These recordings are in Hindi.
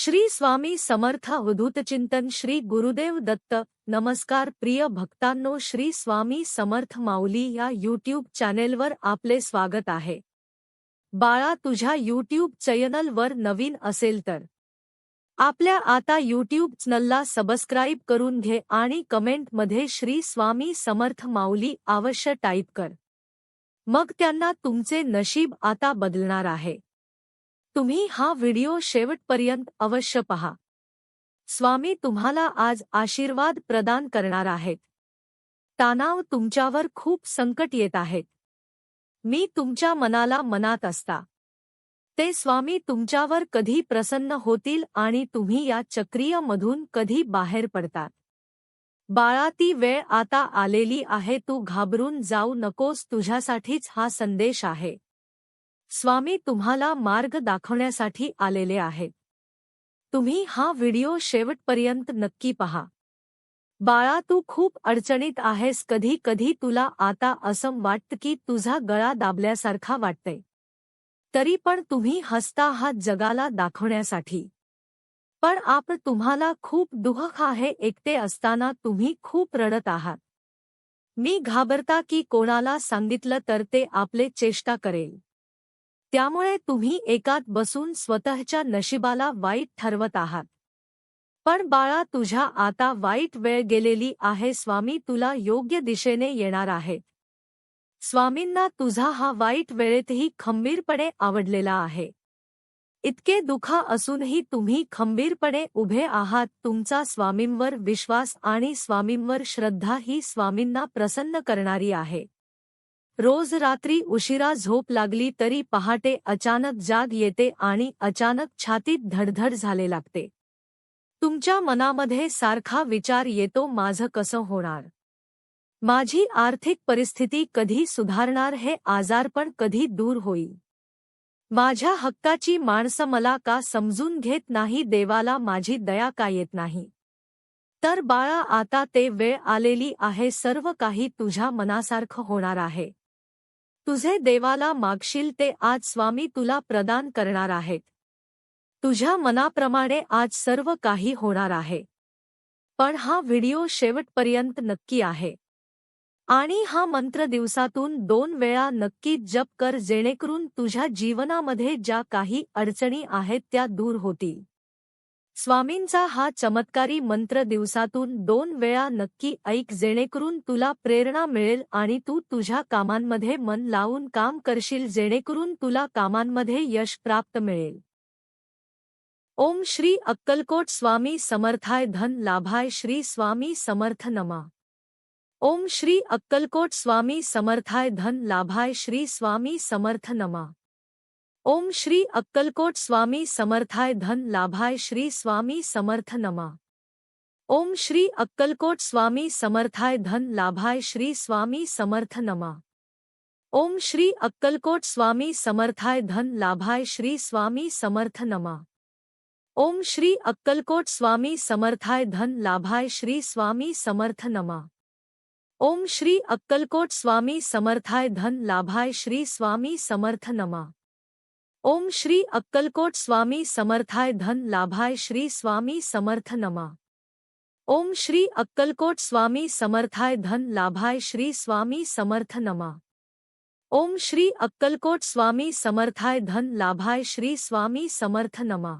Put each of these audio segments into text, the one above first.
श्री स्वामी समर्थ अवधूत चिंतन श्री गुरुदेव दत्त। नमस्कार प्रिय भक्तांनो, श्री स्वामी समर्थ माऊली या यूट्यूब चॅनेलवर आपले स्वागत आहे। बाळा, तुझ्या यूट्यूब चॅनलवर नवीन असेल तर आपल्या आता यूट्यूब चॅनलला सबस्क्राइब करून घे आणि कमेंटमध्ये श्री स्वामी समर्थ माऊली अवश्य टाईप कर। मग त्यांना तुमचे नशीब आता बदलणार आहे। तुम्ही हा व्हिडिओ शेवटपर्यंत अवश्य पहा। स्वामी तुम्हाला आज आशीर्वाद प्रदान करणार आहेत। तणाव तुमच्यावर खूप संकट येत आहेत। मी तुमच्या मनाला मनात असता ते स्वामी तुमच्यावर कधी प्रसन्न होतील आणि तुम्ही या चक्रीयमधून कधी बाहेर पडतात। बाळा, ती वेळ आता आलेली आहे, तू घाबरून जाऊ नकोस, तुझ्यासाठीच हा संदेश आहे। स्वामी तुम्हाला मार्ग दाखवण्यासाठी आलेले आहेत। तुम्ही हा व्हिडिओ शेवटपर्यंत नक्की पहा। बाळा, तू खूप अडचणीत आहेस। कधी कधी तुला आता असं वाटतं की तुझा गळा दाबल्यासारखा वाटतंय, तरी पण तुम्ही हसता आहात जगाला दाखवण्यासाठी। पण आपण तुम्हाला खूप दुःख आहे, एकटे असताना तुम्ही खूप रडत आहात। मी घाबरता की कोणाला सांगितलं तर ते आपले चेष्टा करेल, त्यामुळे तुम्ही एकात बसून स्वतःच्या नशिबाला वाईट ठरवत आहात। पण बाळा, तुझ्या आता वाईट वेळ गेलेली आहे। स्वामी तुला योग्य दिशेने येणार आहेत। स्वामींना तुझा हा वाईट वेळेतही खंबीरपणे आवडलेला आहे। इतके दुःख असूनही तुम्ही खंबीरपणे उभे आहात। तुमचा स्वामींवर विश्वास आणि स्वामींवर श्रद्धा ही स्वामींना प्रसन्न करणारी आहे। रोज रात्री उशिरा झोप लागली तरी पहाटे अचानक जाग येते आणि अचानक छातीत धडधड झाले लागते। तुमच्या मनामध्ये सारखा विचार येतो, माझं कसं होणार, माझी आर्थिक परिस्थिती कधी सुधारणार, हे आजारपण कधी दूर होईल, माझ्या हक्काची माणसं मला का समजून घेत नाही, देवाला माझी दया का येत नाही। तर बाळा, आता ते वेळ आलेली आहे, सर्व काही तुझ्या मनासारखं होणार आहे। तुझे देवाला मागशील ते आज स्वामी तुला प्रदान करणार आहेत। तुझ्या मनाप्रमाणे आज सर्व काही होणार आहे। पण हा व्हिडिओ शेवटपर्यंत नक्की आहे आणि हा मंत्र दिवसातून 2 वेळा नक्की जप कर, जेणेकरून तुझ्या जीवनामध्ये ज्या काही अडचणी आहेत त्या दूर होतील। स्वामींचा हा चमत्कारी मंत्र दिवसातून 2 वेळा नक्की ऐक, जेणेकरून तुला प्रेरणा मिळेल आणि तू तुझ्या कामांमध्ये मन लावून काम करशील, जेणेकरून तुला कामांमध्ये यश प्राप्त मिळेल। ओम श्री अक्कलकोट स्वामी समर्थाय धन लाभाय श्री स्वामी समर्थ नमा। ओम श्री अक्कलकोट स्वामी समर्थाय धन लाभाय श्री स्वामी समर्थ नमा। ओम श्री अक्कलकोट स्वामी समर्थाय धन लाभाय श्री स्वामी समर्थ नमा। ओम श्री अक्कलकोट स्वामी समर्थाय धन लाभाय श्री स्वामी समर्थ नमा। ओम श्री अक्कलकोट स्वामी समर्थाय धन लाभाय श्री स्वामी समर्थ नमा। ओम श्री अक्कलकोट स्वामी समर्थाय धन लाभाय श्री स्वामी समर्थ नमा। ओम श्री अक्कलकोट स्वामी समर्थाय धन लाभाय श्री स्वामी समर्थ नमा। ओम श्री अक्कलकोट स्वामी समर्थाय धन लाभाय श्री स्वामी समर्थ नमा। ओम श्री अक्कलकोट स्वामी समर्थाय धन लाभाय श्री स्वामी समर्थ नमा। ओम श्री अक्कलकोट स्वामी समर्थाय धन लाभाय श्री स्वामी समर्थ नमा।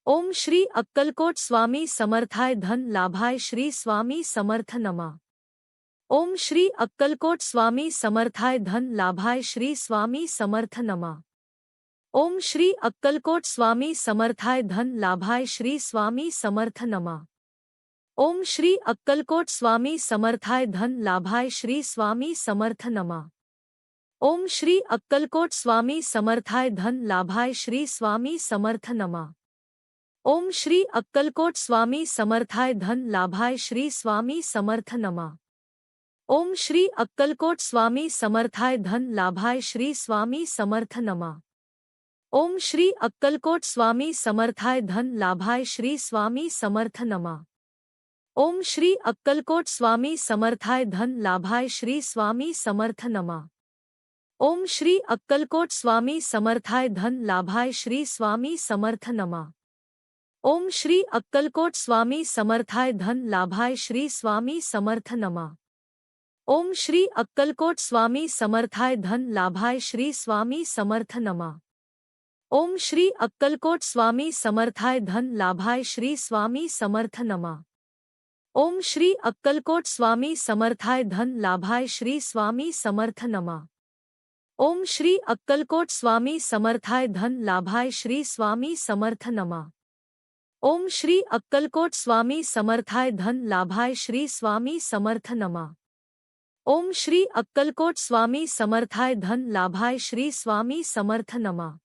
ओम श्री अक्कलकोट स्वामी समर्थाय धन लाभाय श्री स्वामी समर्थ नमा। ओम श्री अक्कलकोट स्वामी समर्थाय धन लाभाय श्री स्वामी समर्थ नमा। ओम श्री अक्कलकोट स्वामी समर्थाय धन लाभाय श्री स्वामी समर्थ नमा। ओम श्री अक्कलकोट स्वामी समर्थाय धन लाभाय श्री स्वामी समर्थ नमा। ओम श्री अक्कलकोट स्वामी समर्थाय धन लाभाय श्री स्वामी समर्थ नमा। ओम श्री अक्कलकोट स्वामी समर्थाय धन लाभाय श्री स्वामी समर्थ नमा। ओम श्री अक्कलकोट स्वामी समर्थाय धन लाभाय श्री स्वामी समर्थ नमा। ओम श्री अक्कलकोट स्वामी समर्थाय धन लाभाय श्री स्वामी समर्थ नमा। ओम श्री अक्कलकोट स्वामी समर्थाय धन लाभाय श्री स्वामी समर्थ नमा। ओम श्री अक्कलकोट स्वामी समर्थाय धन लाभाय श्री स्वामी समर्थ नमा। ओम श्री अक्कलकोट स्वामी समर्थाय धन लाभाय श्री स्वामी समर्थ नमः। ओम श्री अक्कलकोट स्वामी समर्थाय धन लाभाय श्री स्वामी समर्थ नमः। ओम श्री अक्कलकोट स्वामी समर्थाय धन लाभाय श्री स्वामी समर्थ नमः। ओम श्री अक्कलकोट स्वामी समर्थाय धन लाभाय श्री स्वामी समर्थ नमः। ओम श्री अक्कलकोट स्वामी समर्थाय धन लाभाय श्री स्वामी समर्थ नमः। ओम श्री अक्कलकोट स्वामी समर्थाय धन लाभाय श्री स्वामी समर्थ नमः। ओम श्री अक्कलकोट स्वामी समर्थाय धन लाभाय श्री स्वामी समर्थ नमः।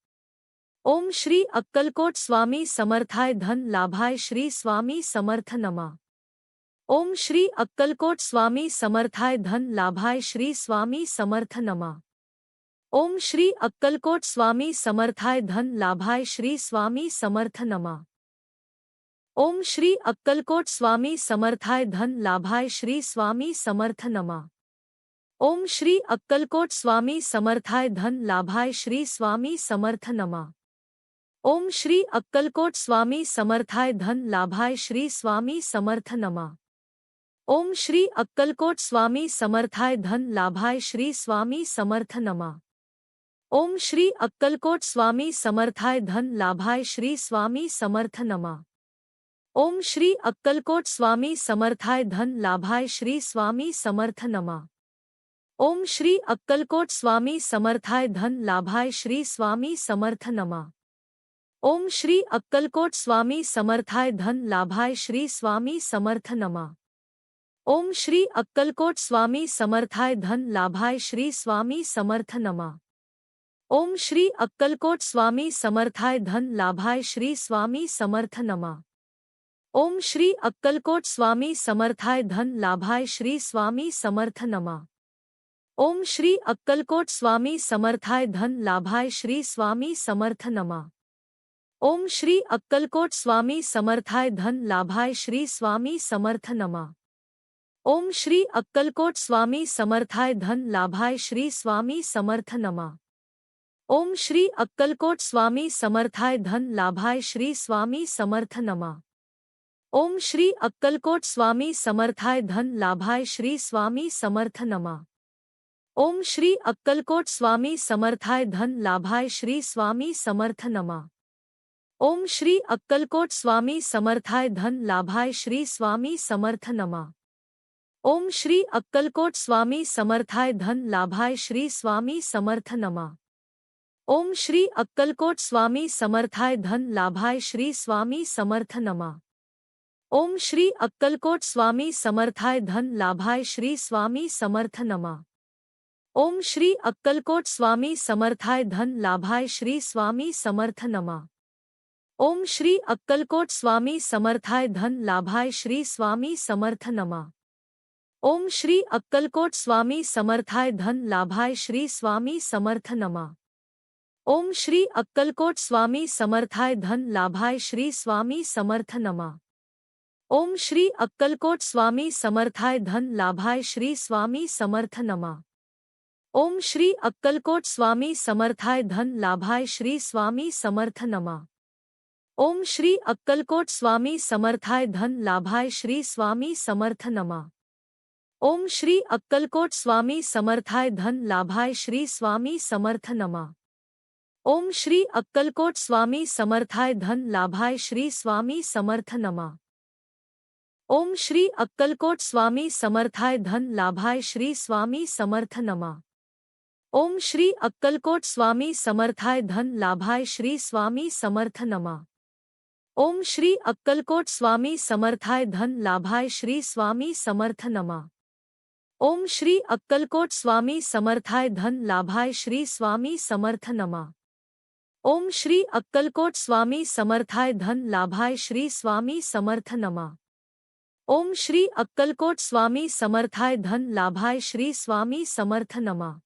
ओम श्री अक्कलकोट स्वामी समर्थाय धन लाभाय श्री स्वामी समर्थ नमः। ओम श्री अक्कलकोट स्वामी समर्थाय धन लाभाय श्री स्वामी समर्थ नमः। ओम श्री अक्कलकोट स्वामी समर्थाय धन लाभाय श्री स्वामी समर्थ नमः। ओम श्री अक्कलकोट स्वामी समर्थाय धन लाभाय श्री स्वामी समर्थ नमः। ओम श्री अक्कलकोट स्वामी समर्थाय धन लाभाय श्री स्वामी समर्थ नमः। ओम श्री अक्कलकोट स्वामी समर्थाय धन लाभाय श्री स्वामी समर्थ नमः। ओम श्री अक्कलकोट स्वामी समर्थाय धन लाभाय श्री स्वामी समर्थ नमः। ओम श्री अक्कलकोट स्वामी समर्थाय धन लाभाय श्री स्वामी समर्थ नमः। ओम श्री अक्कलकोट स्वामी समर्थाय धन लाभाय श्री स्वामी समर्थ नमः। ओम श्री अक्कलकोट स्वामी समर्थाय धन लाभाय श्री स्वामी समर्थ नमः। ओम श्री अक्कलकोट स्वामी समर्थाय धन लाभाय श्री स्वामी समर्थ नमः। ओम श्री अक्कलकोट स्वामी समर्थाय धन लाभाय श्री स्वामी समर्थ नमः। ओम श्री अक्कलकोट स्वामी समर्थाय धन लाभाय श्री स्वामी समर्थ नमः। ओम श्री अक्कलकोट स्वामी समर्थाय धन लाभाय श्री स्वामी समर्थ नमः। ओम श्री अक्कलकोट स्वामी समर्थाय धन लाभाय श्री स्वामी समर्थ नमः। ओम श्री अक्कलकोट स्वामी समर्थाय धन लाभाय श्री स्वामी समर्थ नमः। ओम श्री अक्कलकोट स्वामी समर्थाय धन लाभाय श्री स्वामी समर्थ नमः। ओम श्री अक्कलकोट स्वामी समर्थाय धन लाभाय श्री स्वामी समर्थ नमः। ओम श्री अक्कलकोट स्वामी समर्थाय धन लाभाय श्री स्वामी समर्थ नमः। ओम श्री अक्कलकोट स्वामी समर्थाय धन लाभाय श्री स्वामी समर्थ नमः। ओम श्री अक्कलकोट स्वामी समर्थाय धन लाभाय श्री स्वामी समर्थ नमः। ओम श्री अक्कलकोट स्वामी समर्थाय धन लाभाय श्री स्वामी समर्थ नमः। ओम श्री अक्कलकोट स्वामी समर्थाय धन लाभाय श्री स्वामी समर्थ नमः। ओम श्री अक्कलकोट स्वामी समर्थाय धन लाभाय श्री स्वामी समर्थ नमः। ओम श्री अक्कलकोट स्वामी समर्थाय धन लाभाय श्री स्वामी समर्थ नमः। ओम श्री अक्कलकोट स्वामी समर्थाय धन लाभाय श्री स्वामी समर्थ नमः। ओम श्री अक्कलकोट स्वामी समर्थाय धन लाभाय श्री स्वामी समर्थ नमः। ओम श्री अक्कलकोट स्वामी समर्थाय धन लाभाय श्री स्वामी समर्थ नमः। ओम श्री अक्कलकोट स्वामी समर्थाय धन लाभाय श्री स्वामी समर्थ नमः। ओम श्री अक्कलकोट स्वामी समर्थाय धन लाभाय श्री स्वामी समर्थ नमः। ओम श्री अक्कलकोट स्वामी समर्थाय धन लाभाय श्री स्वामी समर्थ नमः। ओम श्री अक्कलकोट स्वामी समर्थाय धन लाभाय श्री स्वामी समर्थ नमः। ओम श्री अक्कलकोट स्वामी समर्थाय धन लाभाय श्री स्वामी समर्थ नमः। ओम श्री अक्कलकोट स्वामी समर्थाय धन लाभाय श्री स्वामी समर्थ नमः। ओम श्री अक्कलकोट स्वामी समर्थाय धन लाभाय श्री स्वामी समर्थ नमः। ओम श्री अक्कलकोट स्वामी समर्थाय धन लाभाय श्री स्वामी समर्थ नमः। ओम श्री अक्कलकोट स्वामी समर्थाय धन लाभाय श्री स्वामी समर्थ नमः। ओम श्री अक्कलकोट स्वामी समर्थाय धन लाभाय श्री स्वामी समर्थ नमः। ओम श्री अक्कलकोट स्वामी समर्थाय धन लाभाय श्री स्वामी समर्थ नमः।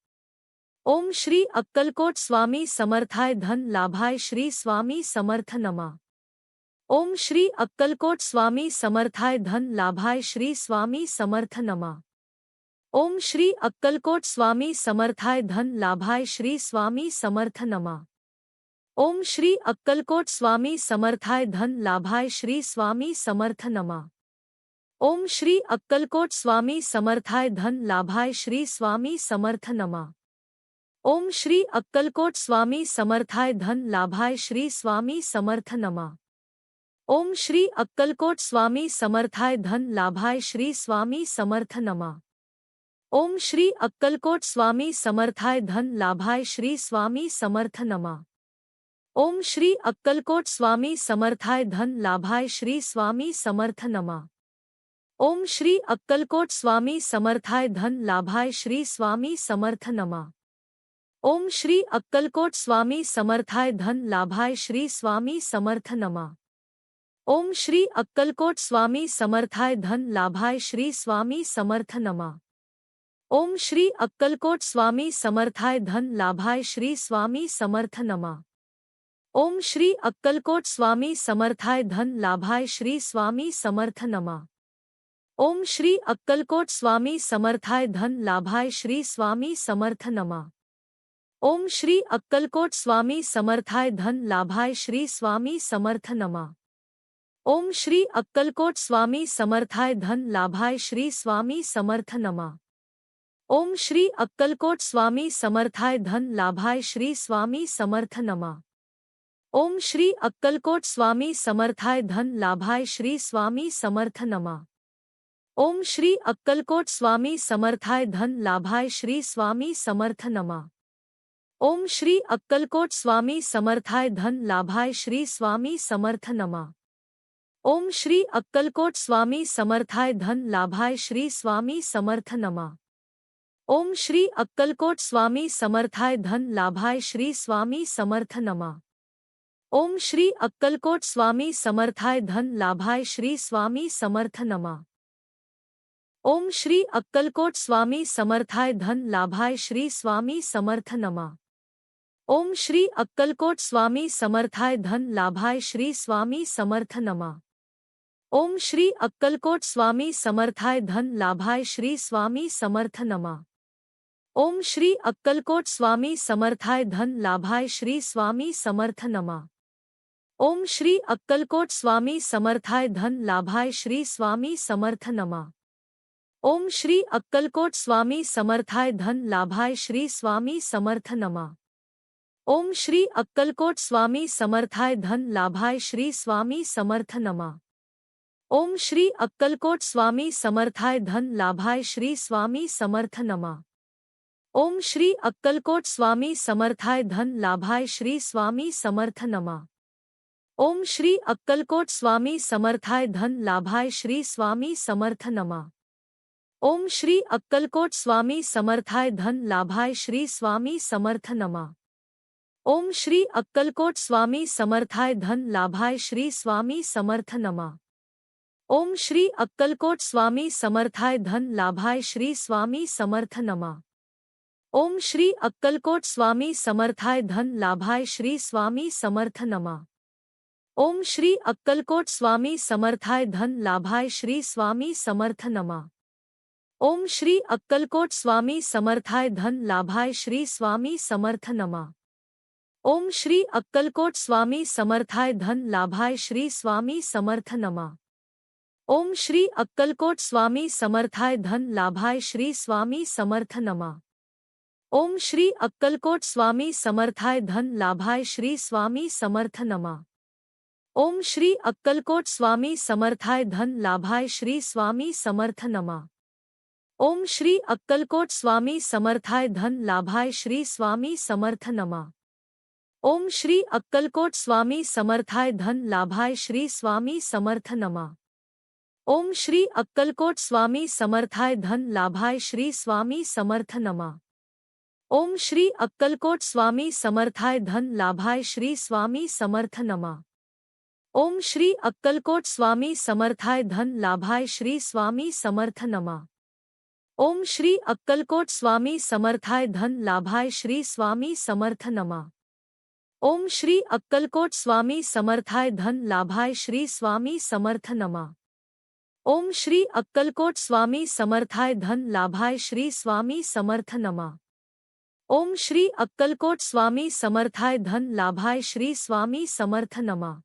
ओम श्री अक्कलकोट स्वामी समर्थाय धन लाभाय श्री स्वामी समर्थ नमः। ओम श्री अक्कलकोट स्वामी समर्थाय धन लाभाय श्री स्वामी समर्थ नमः। ओम श्री अक्कलकोट स्वामी समर्थाय धन लाभाय श्री स्वामी समर्थ नमः। ओम श्री अक्कलकोट स्वामी समर्थाय धन लाभाय श्री स्वामी समर्थ नमा। ओम श्री अक्कलकोट स्वामी समर्थाय धन लाभाय श्री स्वामी समर्थ नमा। ओम श्री अक्कलकोट स्वामी समर्थाय धन लाभाय श्री स्वामी समर्थ नमा। ओम श्री अक्कलकोट स्वामी समर्थाय धन लाभाय श्री स्वामी समर्थ नमा। ओम श्री अक्कलकोट स्वामी समर्थाय धन लाभाय श्री स्वामी समर्थ नमा। ओम श्री अक्कलकोट स्वामी समर्थाय धन लाभाय श्री स्वामी समर्थ नमा। ओम श्री अक्कलकोट स्वामी समर्थाय धन लाभाय श्री स्वामी समर्थ नमा। ओम श्री अक्कलकोट स्वामी समर्थाय धन लाभाय श्री स्वामी समर्थ नमा। ओम श्री अक्कलकोट स्वामी समर्थाय धन लाभाय श्री स्वामी समर्थ नमा। ओम श्री अक्कलकोट स्वामी समर्थाय धन लाभाय श्री स्वामी समर्थ नमा। ओम श्री अक्कलकोट स्वामी समर्थाय धन लाभाय श्री स्वामी समर्थ नमा। ओम श्री अक्कलकोट स्वामी समर्थाय धन लाभाय श्री स्वामी समर्थ नमा। ओम श्री अक्कलकोट स्वामी समर्थाय धन लाभाय श्री स्वामी समर्थ नमा। ओम श्री अक्कलकोट स्वामी समर्थाय धन लाभाय श्री स्वामी समर्थ नमा। ओम श्री अक्कलकोट स्वामी समर्थाय धन लाभाय श्री स्वामी समर्थ नमा। ओम श्री अक्कलकोट स्वामी समर्थाय धन लाभाय श्री स्वामी समर्थ नमा। ओम श्री अक्कलकोट स्वामी समर्थाय धन लाभाय श्री स्वामी समर्थ नमा। ओम श्री अक्कलकोट स्वामी समर्थाय धन लाभाय श्री स्वामी समर्थ नमा। ओम श्री अक्कलकोट स्वामी समर्थाय धन लाभाय श्री स्वामी समर्थ नमा। ओम श्री अक्कलकोट स्वामी समर्थाय धन लाभाय श्री स्वामी समर्थ नमा। ओम श्री अक्कलकोट स्वामी समर्थाय धन लाभाय श्री स्वामी समर्थ नमा। ओम श्री अक्कलकोट स्वामी समर्थाय धन लाभाय श्री स्वामी समर्थ नमा। ओम श्री अक्कलकोट स्वामी समर्थाय धन लाभाय श्री स्वामी समर्थ नमा। ओम श्री अक्कलकोट स्वामी समर्थाय धन लाभाय श्री स्वामी समर्थ नमा। ओम श्री अक्कलकोट स्वामी समर्थाय धन लाभाय श्री स्वामी समर्थ नमा। ओम श्री अक्कलकोट स्वामी समर्थाय धन लाभाय श्री स्वामी समर्थ नमा। ओम श्री अक्कलकोट स्वामी समर्थाय धन लाभाय श्री स्वामी समर्थ नमा। ओम श्री अक्कलकोट स्वामी समर्थाय धन लाभाय श्री स्वामी समर्थ नमा। ओम श्री अक्कलकोट स्वामी समर्थाय धन लाभाय श्री स्वामी समर्थ नमा। ओम श्री अक्कलकोट स्वामी समर्थाय धन लाभाय श्री स्वामी समर्थ नमा। ओम श्री अक्कलकोट स्वामी समर्थाय धन लाभाय श्री स्वामी समर्थ नमा। ओम श्री अक्कलकोट स्वामी समर्थाय धन लाभाय श्री स्वामी समर्थ नमा। ओम श्री अक्कलकोट स्वामी समर्थाय धन लाभाय श्री स्वामी समर्थ नमा। ओम श्री अक्कलकोट स्वामी समर्थाय धन लाभाय श्री स्वामी समर्थ नमा। ओम श्री अक्कलकोट स्वामी समर्थाय धन लाभाय श्री स्वामी समर्थ नमा। ओम श्री अक्कलकोट स्वामी समर्थाय धन लाभाय श्री स्वामी समर्थ नमा। ओम श्री अक्कलकोट स्वामी समर्थाय धन लाभाय श्री स्वामी समर्थ नमा। ओम श्री अक्कलकोट स्वामी समर्थाय धन लाभाय श्री स्वामी समर्थ नमा। ओम श्री अक्कलकोट स्वामी समर्थाय धन लाभाय श्री स्वामी समर्थ नमा। ओम श्री अक्कलकोट स्वामी समर्थाय धन लाभाय श्री स्वामी समर्थ नमा। ओम श्री अक्कलकोट स्वामी समर्थाय धन लाभाय श्री स्वामी समर्थ नमा। ओम श्री अक्कलकोट स्वामी समर्थाय धन लाभाय श्री स्वामी समर्थ नमा। ओम श्री अक्कलकोट स्वामी समर्थाय धन लाभाय श्री स्वामी समर्थ नमा। ओम श्री अक्कलकोट स्वामी समर्थाय धन लाभाय श्री स्वामी समर्थ नमा। ओम श्री अक्कलकोट स्वामी समर्थाय धन लाभाय श्री स्वामी समर्थ नमा। ओम श्री अक्कलकोट स्वामी समर्थाय धन लाभाय श्री स्वामी समर्थ नमा। ओम श्री अक्कलकोट स्वामी समर्थाय धन लाभाय श्री स्वामी समर्थ नमा। ओम श्री अक्कलकोट स्वामी समर्थाय धन लाभाय श्री स्वामी समर्थ नमा। ओम श्री अक्कलकोट स्वामी समर्थाय धन लाभाय श्री स्वामी समर्थ नमा। ओम श्री अक्कलकोट स्वामी समर्थाय धन लाभाय श्री स्वामी समर्थ नमः।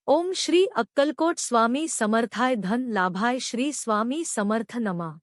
ओम श्री अक्कलकोट स्वामी समर्थाय धन लाभाय श्री स्वामी समर्थ नमः।